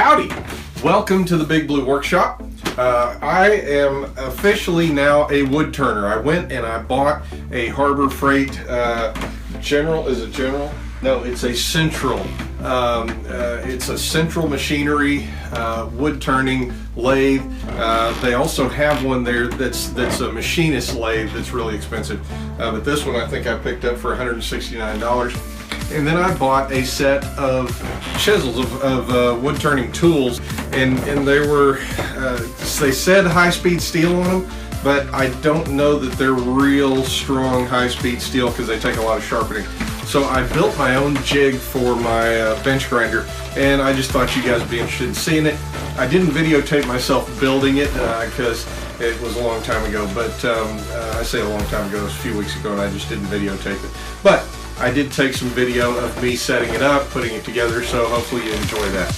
Howdy! Welcome to the Big Blue Workshop. I am officially now a wood turner. I went and I bought a Harbor Freight General. Is it General? No, it's a Central. It's a Central Machinery wood turning lathe. They also have one there that's a machinist lathe that's really expensive. But this one I think I picked up for $169. And then I bought a set of chisels of wood turning tools, and they were they said high-speed steel on them, but I don't know that they're real strong high-speed steel because they take a lot of sharpening. So I built my own jig for my bench grinder, and I just thought you guys would be interested in seeing it. I didn't videotape myself building it because it was a long time ago, but I say a long time ago, it was a few weeks ago, and I just didn't videotape it. But I did take some video of me setting it up, putting it together, so hopefully you enjoy that.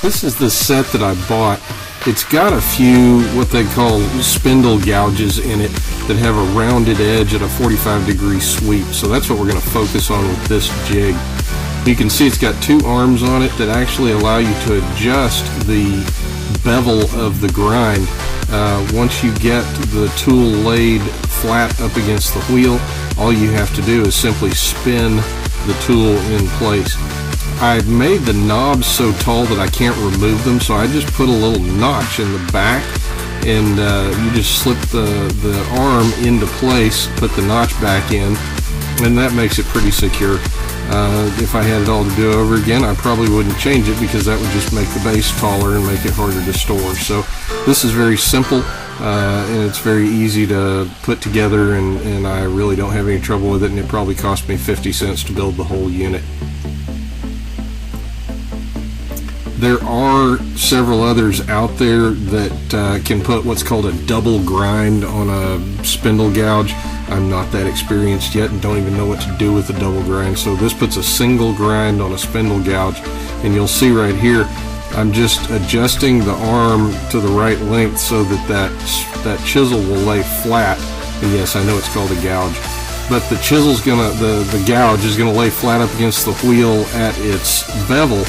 This is the set that I bought. It's got a few what they call spindle gouges in it that have a rounded edge at a 45-degree sweep, so that's what we're going to focus on with this jig. You can see it's got two arms on it that actually allow you to adjust the bevel of the grind. Once you get the tool laid flat up against the wheel, all you have to do is simply spin the tool in place. I've made the knobs so tall that I can't remove them, so I just put a little notch in the back, and you just slip the arm into place, put the notch back in, and that makes it pretty secure. If I had it all to do over again, I probably wouldn't change it because that would just make the base taller and make it harder to store. So this is very simple, and it's very easy to put together, and I really don't have any trouble with it, and it probably cost me 50 cents to build the whole unit. There are several others out there that can put what's called a double grind on a spindle gouge. I'm not that experienced yet and don't even know what to do with the double grind, so this puts a single grind on a spindle gouge, and you'll see right here I'm just adjusting the arm to the right length so that chisel will lay flat. And yes, I know it's called a gouge, but the chisel's gonna the gouge is gonna lay flat up against the wheel at its bevel,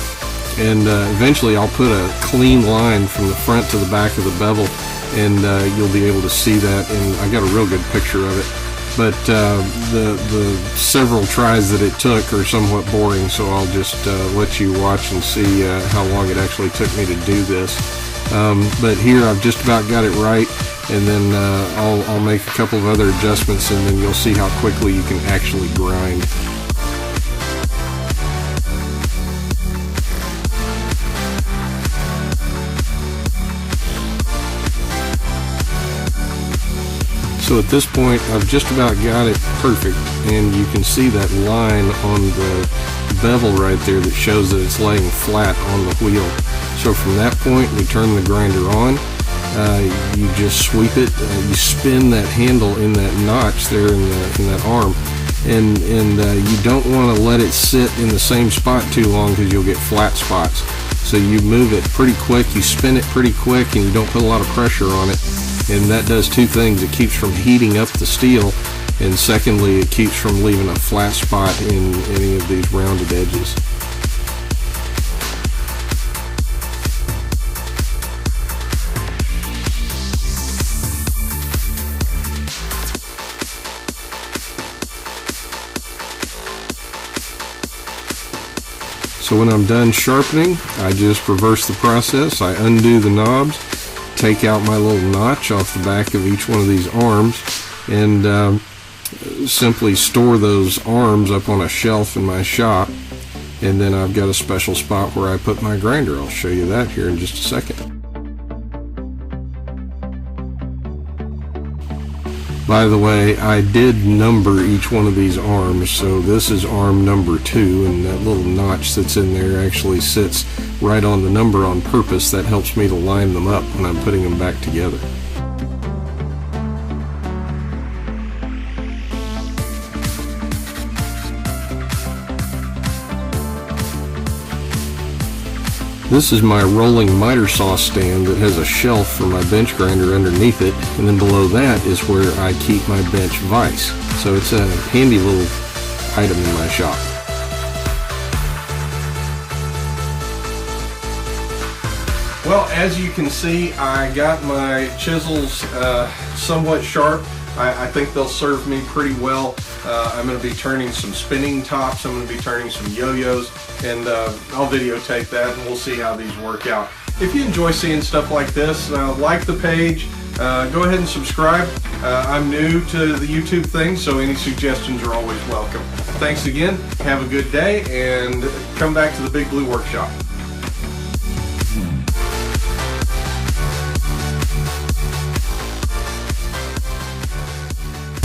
and eventually I'll put a clean line from the front to the back of the bevel, and you'll be able to see that, and I got a real good picture of it. But the several tries that it took are somewhat boring, so I'll just let you watch and see how long it actually took me to do this. But here I've just about got it right, and then I'll make a couple of other adjustments, and then you'll see how quickly you can actually grind. So at this point I've just about got it perfect, and you can see that line on the bevel right there that shows that it's laying flat on the wheel. So from that point we turn the grinder on, you just sweep it, you spin that handle in that notch there in that arm, and you don't want to let it sit in the same spot too long because you'll get flat spots. So you move it pretty quick, you spin it pretty quick, and you don't put a lot of pressure on it. And that does two things. It keeps from heating up the steel, and secondly, it keeps from leaving a flat spot in any of these rounded edges. So when I'm done sharpening, I just reverse the process. I undo the knobs, take out my little notch off the back of each one of these arms, and simply store those arms up on a shelf in my shop, and then I've got a special spot where I put my grinder. I'll show you that here in just a second. By the way, I did number each one of these arms, so this is arm number 2, and that little notch that's in there actually sits right on the number on purpose. That helps me to line them up when I'm putting them back together. This is my rolling miter saw stand that has a shelf for my bench grinder underneath it, and then below that is where I keep my bench vise. So it's a handy little item in my shop. Well, as you can see, I got my chisels somewhat sharp. I think they'll serve me pretty well. I'm going to be turning some spinning tops, I'm going to be turning some yo-yos, and I'll videotape that and we'll see how these work out. If you enjoy seeing stuff like this, like the page, go ahead and subscribe. I'm new to the YouTube thing, so any suggestions are always welcome. Thanks again, have a good day, and come back to the Big Blue Workshop.